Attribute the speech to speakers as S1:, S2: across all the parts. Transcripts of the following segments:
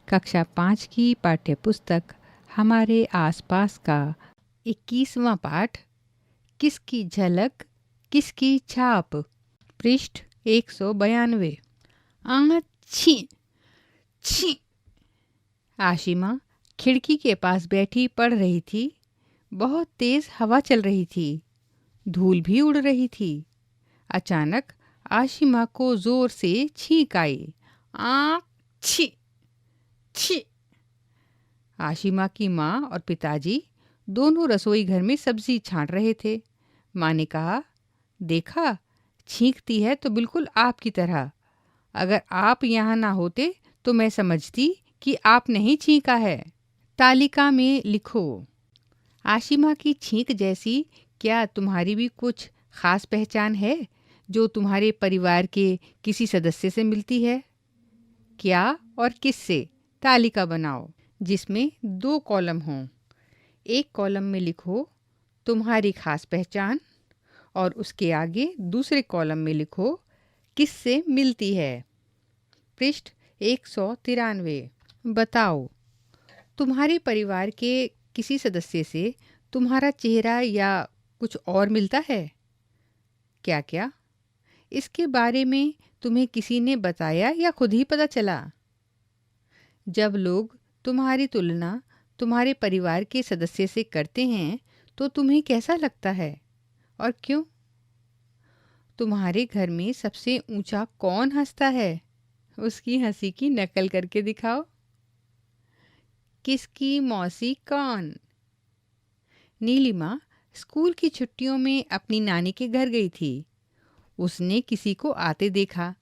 S1: कक्षा 5 की पाठ्य पुस्तक हमारे आसपास का 21वां पाठ किसकी झलक किसकी छाप, पृष्ठ 192। छी छी। आशिमा खिड़की के पास बैठी पढ़ रही थी। बहुत तेज हवा चल रही थी, धूल भी उड़ रही थी। अचानक आशिमा को जोर से छींक आई। छी छी। आशिमा की माँ और पिताजी दोनों रसोई घर में सब्जी छांट रहे थे। माँ ने कहा, देखा, छींकती है तो बिल्कुल आपकी तरह। अगर आप यहाँ ना होते तो मैं समझती कि आप नहीं छींका है। तालिका में लिखो। आशिमा की छींक जैसी क्या तुम्हारी भी कुछ खास पहचान है जो तुम्हारे परिवार के किसी सदस्य से मिलती है? क्या और किससे तालिका बनाओ जिसमें 2 कॉलम हों। एक कॉलम में लिखो तुम्हारी खास पहचान और उसके आगे दूसरे कॉलम में लिखो किससे मिलती है। पृष्ठ 193। बताओ, तुम्हारे परिवार के किसी सदस्य से तुम्हारा चेहरा या कुछ और मिलता है? क्या क्या? इसके बारे में तुम्हें किसी ने बताया या खुद ही पता चला? जब लोग तुम्हारी तुलना तुम्हारे परिवार के सदस्य से करते हैं तो तुम्हें कैसा लगता है और क्यों? तुम्हारे घर में सबसे ऊंचा कौन हंसता है? उसकी हंसी की नकल करके दिखाओ। किसकी मौसी कौन? नीलिमा स्कूल की छुट्टियों में अपनी नानी के घर गई थी। उसने किसी को आते देखा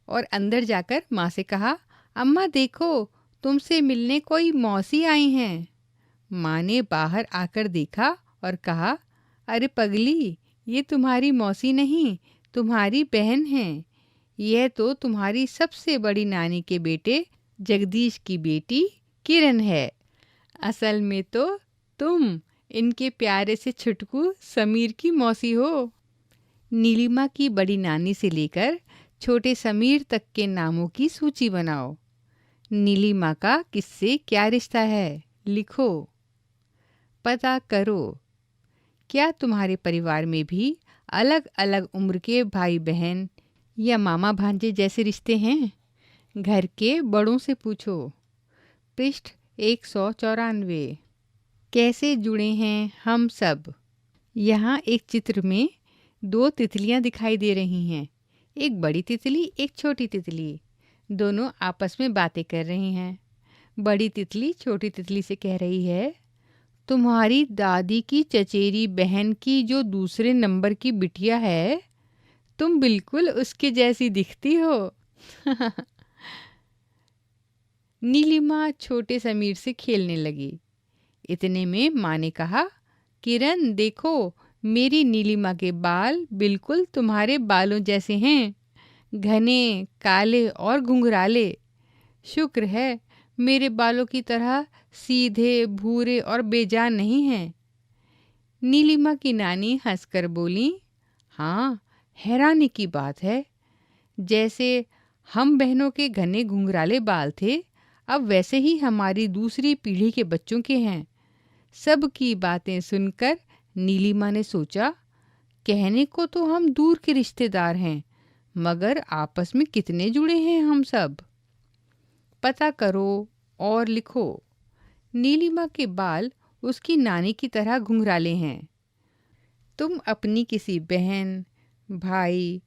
S1: और अंदर जाकर माँ से कहा, अम्मा देखो, तुमसे मिलने कोई मौसी आई हैं। माँ ने बाहर आकर देखा और कहा, अरे पगली, ये तुम्हारी मौसी नहीं, तुम्हारी बहन है। यह तो तुम्हारी सबसे बड़ी नानी के बेटे जगदीश की बेटी किरण है। असल में तो तुम इनके प्यारे से छुटकू समीर की मौसी हो। नीलिमा की बड़ी नानी से लेकर छोटे समीर तक के नामों की सूची बनाओ। नीलिमा का किससे क्या रिश्ता है, लिखो। पता करो, क्या तुम्हारे परिवार में भी अलग अलग उम्र के भाई बहन या मामा भांजे जैसे रिश्ते हैं? घर के बड़ों से पूछो। पृष्ठ 194। कैसे जुड़े हैं हम सब? यहाँ एक चित्र में 2 तितलियाँ दिखाई दे रही हैं। एक बड़ी तितली, एक छोटी तितली। दोनों आपस में बातें कर रही हैं। बड़ी तितली छोटी तितली से कह रही है, तुम्हारी दादी की चचेरी बहन की जो दूसरे नंबर की बिटिया है, तुम बिल्कुल उसके जैसी दिखती हो। नीलिमा छोटे समीर से खेलने लगी। इतने में माँ ने कहा, किरण देखो, मेरी नीलिमा के बाल बिल्कुल तुम्हारे बालों जैसे हैं, घने, काले और घुंघराले। शुक्र है मेरे बालों की तरह सीधे, भूरे और बेजान नहीं हैं। नीलिमा की नानी हंसकर बोली, हाँ, हैरानी की बात है। जैसे हम बहनों के घने घुंघराले बाल थे, अब वैसे ही हमारी दूसरी पीढ़ी के बच्चों के हैं। सब की बातें सुनकर नीलिमा ने सोचा, कहने को तो हम दूर के रिश्तेदार हैं, मगर आपस में कितने जुड़े हैं हम सब। पता करो और लिखो। नीलिमा के बाल उसकी नानी की तरह घुंघराले हैं। तुम अपनी किसी बहन, भाई,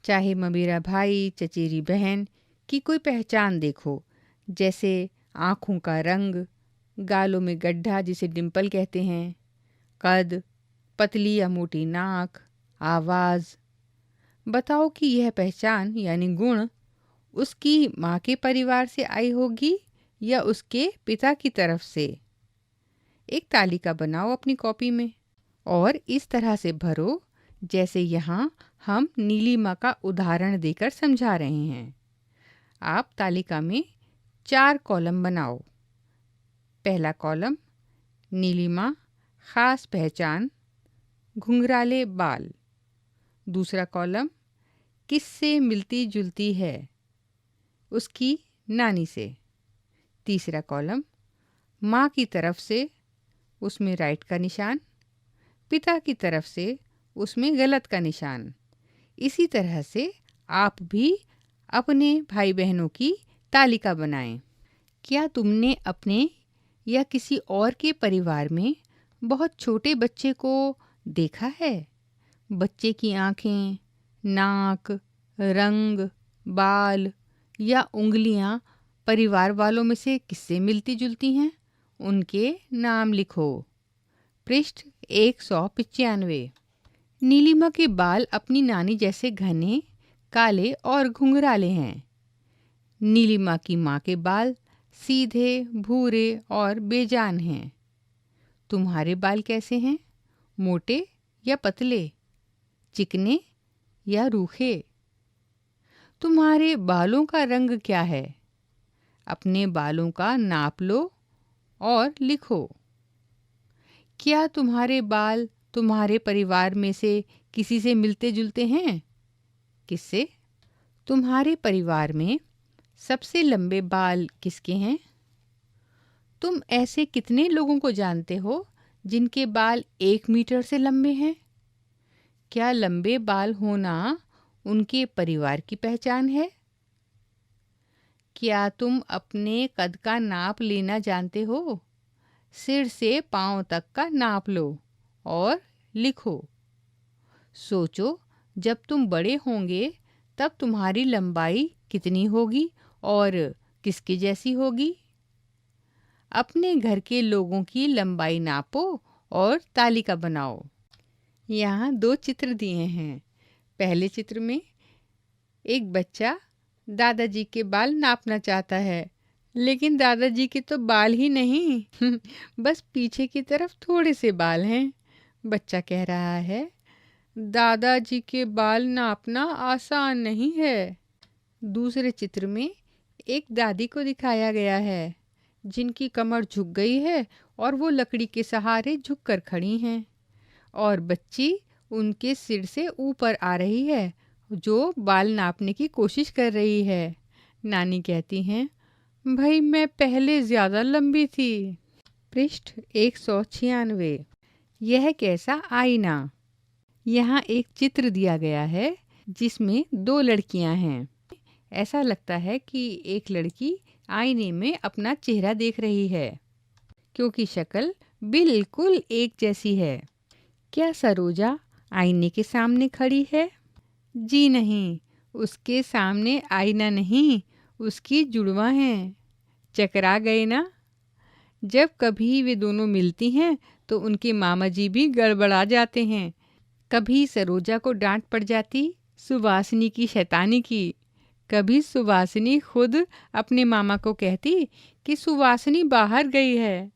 S1: चाहे ममेरा भाई, चचेरी बहन की कोई पहचान देखो, जैसे आँखों का रंग, गालों में गड्ढा जिसे डिम्पल कहते हैं, कद, पतली या मोटी नाक, आवाज़। बताओ कि यह पहचान यानी गुण उसकी माँ के परिवार से आई होगी या उसके पिता की तरफ से। एक तालिका बनाओ अपनी कॉपी में और इस तरह से भरो जैसे यहाँ हम नीलिमा का उदाहरण देकर समझा रहे हैं। आप तालिका में 4 कॉलम बनाओ। पहला कॉलम, नीलिमा, खास पहचान, घुंघराले बाल। दूसरा कॉलम, किससे मिलती जुलती है, उसकी नानी से। तीसरा कॉलम, माँ की तरफ से उसमें राइट का निशान, पिता की तरफ से उसमें गलत का निशान। इसी तरह से आप भी अपने भाई बहनों की तालिका बनाएं। क्या तुमने अपने या किसी और के परिवार में बहुत छोटे बच्चे को देखा है? बच्चे की आँखें, नाक, रंग, बाल या उंगलियां परिवार वालों में से किससे मिलती जुलती हैं? उनके नाम लिखो। पृष्ठ 195। नीलिमा के बाल अपनी नानी जैसे घने, काले और घुंघराले हैं। नीलिमा की माँ के बाल सीधे, भूरे और बेजान हैं। तुम्हारे बाल कैसे हैं? मोटे या पतले? चिकने या रूखे? तुम्हारे बालों का रंग क्या है? अपने बालों का नाप लो और लिखो। क्या तुम्हारे बाल तुम्हारे परिवार में से किसी से मिलते जुलते हैं? किससे? तुम्हारे परिवार में सबसे लंबे बाल किसके हैं? तुम ऐसे कितने लोगों को जानते हो जिनके बाल 1 मीटर से लंबे हैं? क्या लंबे बाल होना उनके परिवार की पहचान है? क्या तुम अपने कद का नाप लेना जानते हो? सिर से पांव तक का नाप लो और लिखो। सोचो, जब तुम बड़े होंगे तब तुम्हारी लंबाई कितनी होगी और किसकी जैसी होगी? अपने घर के लोगों की लंबाई नापो और तालिका बनाओ। यहाँ 2 चित्र दिए हैं। पहले चित्र में एक बच्चा दादाजी के बाल नापना चाहता है, लेकिन दादाजी के तो बाल ही नहीं बस पीछे की तरफ थोड़े से बाल हैं। बच्चा कह रहा है, दादाजी के बाल नापना आसान नहीं है। दूसरे चित्र में एक दादी को दिखाया गया है जिनकी कमर झुक गई है और वो लकड़ी के सहारे झुककर खड़ी हैं और बच्ची उनके सिर से ऊपर आ रही है जो बाल नापने की कोशिश कर रही है। नानी कहती हैं, भाई मैं पहले ज़्यादा लंबी थी। पृष्ठ 196। यह कैसा आईना? यहाँ एक चित्र दिया गया है जिसमें 2 लड़कियां हैं। ऐसा लगता है कि एक लड़की आईने में अपना चेहरा देख रही है क्योंकि शक्ल बिल्कुल एक जैसी है। क्या सरोजा आईने के सामने खड़ी है? जी नहीं, उसके सामने आईना नहीं, उसकी जुड़वा हैं। चकरा गए ना? जब कभी वे दोनों मिलती हैं तो उनके मामा जी भी गड़बड़ा जाते हैं। कभी सरोजा को डांट पड़ जाती सुवासिनी की शैतानी की। कभी सुवासिनी खुद अपने मामा को कहती कि सुवासिनी बाहर गई है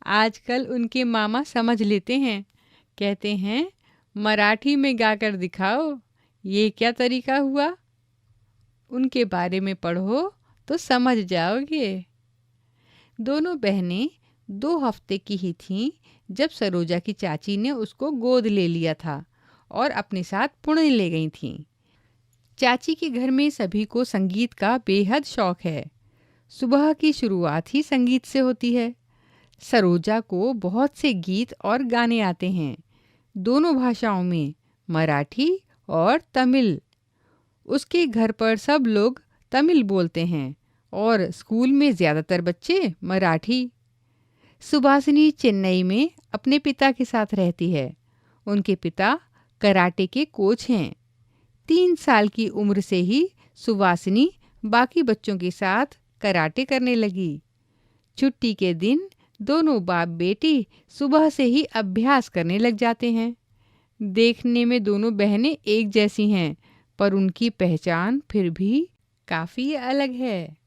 S1: आजकल उनके मामा समझ लेते हैं, कहते हैं, मराठी में गाकर दिखाओ, ये क्या तरीका हुआ? उनके बारे में पढ़ो तो समझ जाओगे। दोनों बहनें 2 हफ्ते की ही थीं जब सरोजा की चाची ने उसको गोद ले लिया था और अपने साथ पुणे ले गई थीं। चाची के घर में सभी को संगीत का बेहद शौक है। सुबह की शुरुआत ही संगीत से होती है। सरोजा को बहुत से गीत और गाने आते हैं, दोनों भाषाओं में, मराठी और तमिल। उसके घर पर सब लोग तमिल बोलते हैं और स्कूल में ज़्यादातर बच्चे मराठी। सुभासिनी चेन्नई में अपने पिता के साथ रहती है। उनके पिता कराटे के कोच हैं। 3 साल की उम्र से ही सुवासिनी बाकी बच्चों के साथ कराटे करने लगी। छुट्टी के दिन दोनों बाप बेटी सुबह से ही अभ्यास करने लग जाते हैं। देखने में दोनों बहनें एक जैसी हैं, पर उनकी पहचान फिर भी काफ़ी अलग है।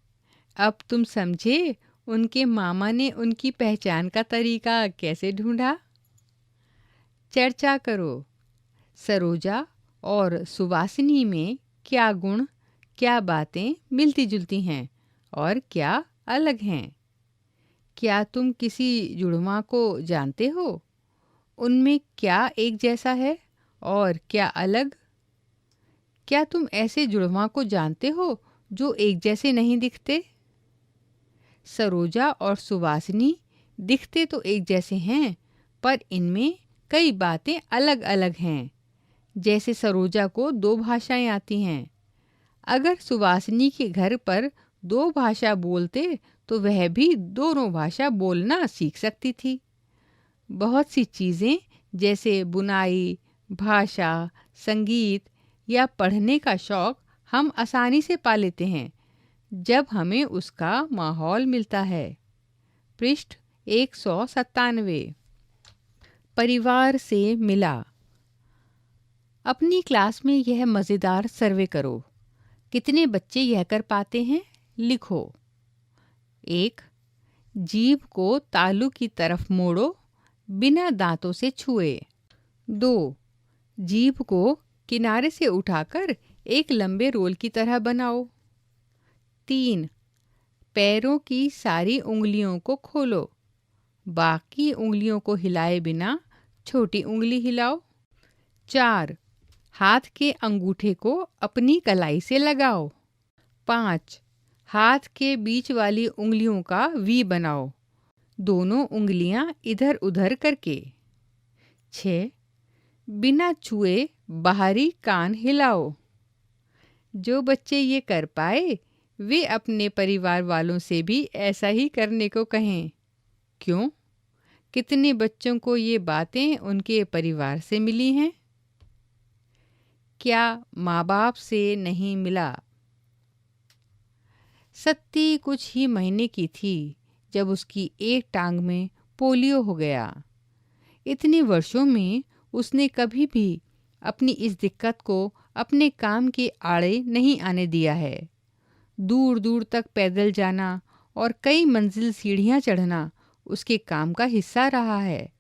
S1: अब तुम समझे उनके मामा ने उनकी पहचान का तरीका कैसे ढूंढा? चर्चा करो। सरोजा और सुवासिनी में क्या गुण, क्या बातें मिलती जुलती हैं और क्या अलग हैं? क्या तुम किसी जुड़वा को जानते हो? उनमें क्या एक जैसा है और क्या अलग? क्या तुम ऐसे जुड़वा को जानते हो जो एक जैसे नहीं दिखते? सरोजा और सुवासिनी दिखते तो एक जैसे हैं, पर इनमें कई बातें अलग अलग हैं। जैसे सरोजा को 2 भाषाएं आती हैं। अगर सुवासिनी के घर पर 2 भाषा बोलते तो वह भी दोनों भाषा बोलना सीख सकती थी। बहुत सी चीज़ें जैसे बुनाई, भाषा, संगीत या पढ़ने का शौक हम आसानी से पा लेते हैं जब हमें उसका माहौल मिलता है। पृष्ठ 197। परिवार से मिला। अपनी क्लास में यह मज़ेदार सर्वे करो। कितने बच्चे यह कर पाते हैं? लिखो। 1. जीभ को तालू की तरफ मोड़ो, बिना दांतों से छुए। 2. जीभ को किनारे से उठाकर एक लंबे रोल की तरह बनाओ। 3. पैरों की सारी उंगलियों को खोलो, बाकी उंगलियों को हिलाए बिना छोटी उंगली हिलाओ। 4. हाथ के अंगूठे को अपनी कलाई से लगाओ। 5. हाथ के बीच वाली उंगलियों का वी बनाओ, दोनों उंगलियां इधर उधर करके। 6. बिना छुए बाहरी कान हिलाओ। जो बच्चे ये कर पाए वे अपने परिवार वालों से भी ऐसा ही करने को कहें। क्यों? कितने बच्चों को ये बातें उनके परिवार से मिली हैं? क्या माँ बाप से नहीं मिला? सत्ती कुछ ही महीने की थी जब उसकी एक टांग में पोलियो हो गया। इतने वर्षों में उसने कभी भी अपनी इस दिक्कत को अपने काम के आड़े नहीं आने दिया है। दूर दूर तक पैदल जाना और कई मंजिल सीढ़ियाँ चढ़ना उसके काम का हिस्सा रहा है।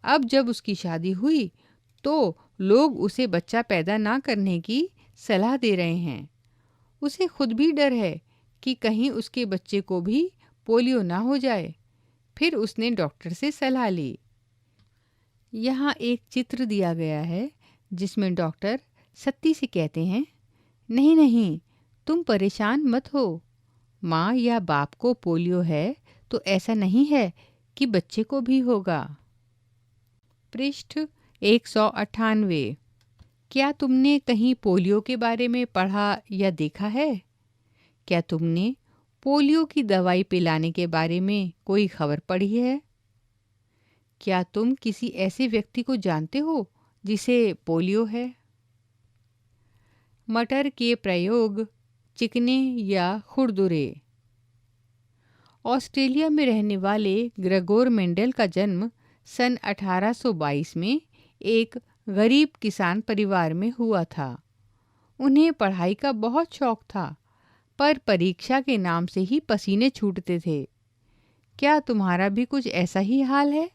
S1: अब जब उसकी शादी हुई तो लोग उसे बच्चा पैदा ना करने की सलाह दे रहे हैं। उसे खुद भी डर है कि कहीं उसके बच्चे को भी पोलियो ना हो जाए। फिर उसने डॉक्टर से सलाह ली। यहाँ एक चित्र दिया गया है जिसमें डॉक्टर सत्ती से कहते हैं, नहीं नहीं, तुम परेशान मत हो। माँ या बाप को पोलियो है तो ऐसा नहीं है कि बच्चे को भी होगा। पृष्ठ 198। क्या तुमने कहीं पोलियो के बारे में पढ़ा या देखा है? क्या तुमने पोलियो की दवाई पिलाने के बारे में कोई खबर पढ़ी है? क्या तुम किसी ऐसे व्यक्ति को जानते हो जिसे पोलियो है? मटर के प्रयोग चिकने या खुरदुरे। ऑस्ट्रेलिया में रहने वाले ग्रेगोर मेंडल का जन्म सन 1822 में एक गरीब किसान परिवार में हुआ था। उन्हें पढ़ाई का बहुत शौक था, पर परीक्षा के नाम से ही पसीने छूटते थे। क्या तुम्हारा भी कुछ ऐसा ही हाल है?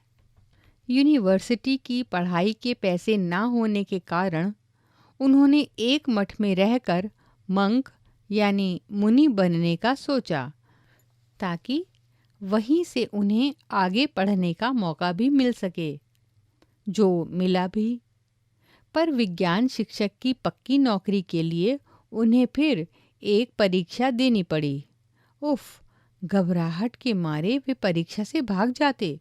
S1: यूनिवर्सिटी की पढ़ाई के पैसे ना होने के कारण उन्होंने एक मठ में रहकर मंक यानी मुनि बनने का सोचा, ताकि वहीं से उन्हें आगे पढ़ने का मौका भी मिल सके, जो मिला भी। पर विज्ञान शिक्षक की पक्की नौकरी के लिए उन्हें फिर एक परीक्षा देनी पड़ी। उफ, घबराहट के मारे वे परीक्षा से भाग जाते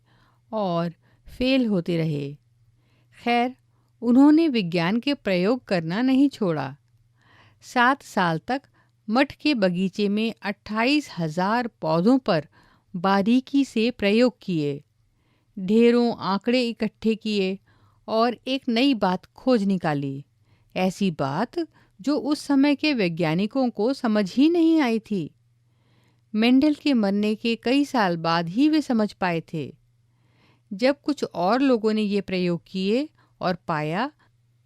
S1: और फेल होते रहे। खैर, उन्होंने विज्ञान के प्रयोग करना नहीं छोड़ा। 7 साल तक मठ के बगीचे में 28,000 पौधों पर बारीकी से प्रयोग किए, ढेरों आंकड़े इकट्ठे किए और एक नई बात खोज निकाली। ऐसी बात जो उस समय के वैज्ञानिकों को समझ ही नहीं आई थी। मेंडल के मरने के कई साल बाद ही वे समझ पाए थे। जब कुछ और लोगों ने ये प्रयोग किए और पाया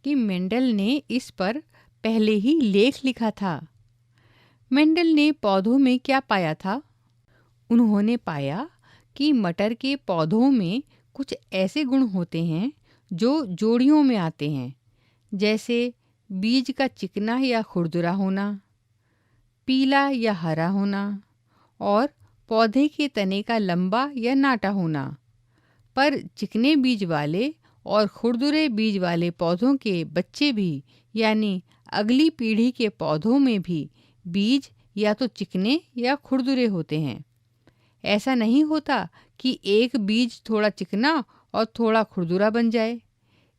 S1: कि मेंडल ने इस पर पहले ही लेख लिखा था। मेंडल ने पौधों में क्या पाया था? उन्होंने पाया कि मटर के पौधों में कुछ ऐसे गुण होते हैं जो जोड़ियों में आते हैं, जैसे बीज का चिकना या खुरदुरा होना, पीला या हरा होना और पौधे के तने का लंबा या नाटा होना। पर चिकने बीज वाले और खुरदुरे बीज वाले पौधों के बच्चे भी, यानी अगली पीढ़ी के पौधों में भी बीज या तो चिकने या खुरदुरे होते हैं। ऐसा नहीं होता कि एक बीज थोड़ा चिकना और थोड़ा खुरदुरा बन जाए।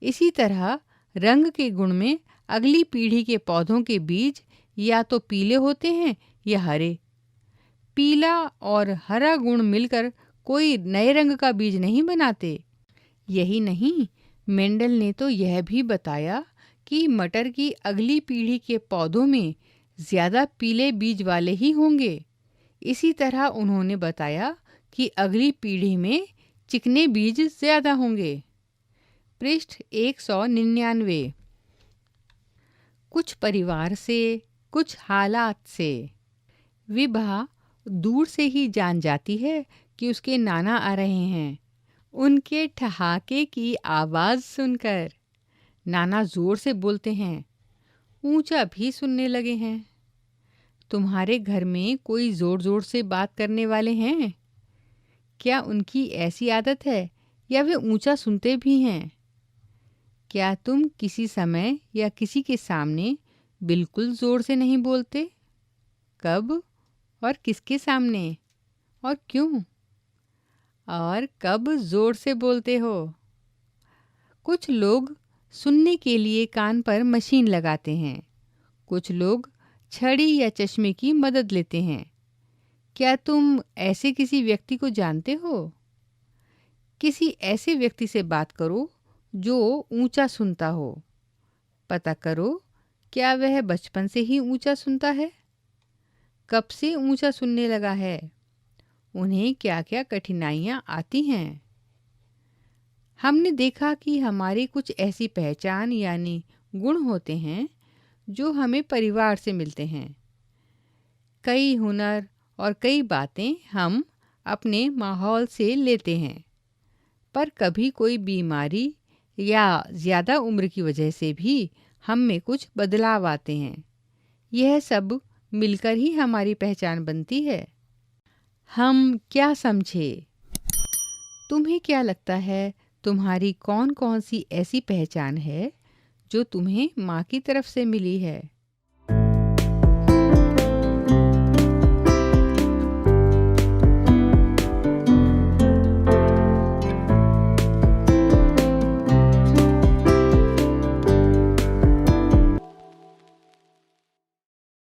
S1: इसी तरह रंग के गुण में अगली पीढ़ी के पौधों के बीज या तो पीले होते हैं या हरे। पीला और हरा गुण मिलकर कोई नए रंग का बीज नहीं बनाते। यही नहीं, मेंडल ने तो यह भी बताया कि मटर की अगली पीढ़ी के पौधों में ज़्यादा पीले बीज वाले ही होंगे। इसी तरह उन्होंने बताया कि अगली पीढ़ी में चिकने बीज ज़्यादा होंगे। पृष्ठ 199। कुछ परिवार से, कुछ हालात से। विभा दूर से ही जान जाती है कि उसके नाना आ रहे हैं। उनके ठहाके की आवाज़ सुनकर नाना ज़ोर से बोलते हैं, ऊंचा भी सुनने लगे हैं। तुम्हारे घर में कोई ज़ोर ज़ोर से बात करने वाले हैं? क्या उनकी ऐसी आदत है या वे ऊंचा सुनते भी हैं? क्या तुम किसी समय या किसी के सामने बिल्कुल ज़ोर से नहीं बोलते? कब और किसके सामने और क्यों? और कब ज़ोर से बोलते हो? कुछ लोग सुनने के लिए कान पर मशीन लगाते हैं। कुछ लोग छड़ी या चश्मे की मदद लेते हैं। क्या तुम ऐसे किसी व्यक्ति को जानते हो? किसी ऐसे व्यक्ति से बात करो जो ऊंचा सुनता हो। पता करो, क्या वह बचपन से ही ऊंचा सुनता है? कब से ऊंचा सुनने लगा है? उन्हें क्या क्या कठिनाइयाँ आती हैं? हमने देखा कि हमारी कुछ ऐसी पहचान यानी गुण होते हैं जो हमें परिवार से मिलते हैं। कई हुनर और कई बातें हम अपने माहौल से लेते हैं, पर कभी कोई बीमारी या ज़्यादा उम्र की वजह से भी हम में कुछ बदलाव आते हैं। यह सब मिलकर ही हमारी पहचान बनती है। हम क्या समझे? तुम्हें क्या लगता है, तुम्हारी कौन कौन सी ऐसी पहचान है जो तुम्हें माँ की तरफ से मिली है?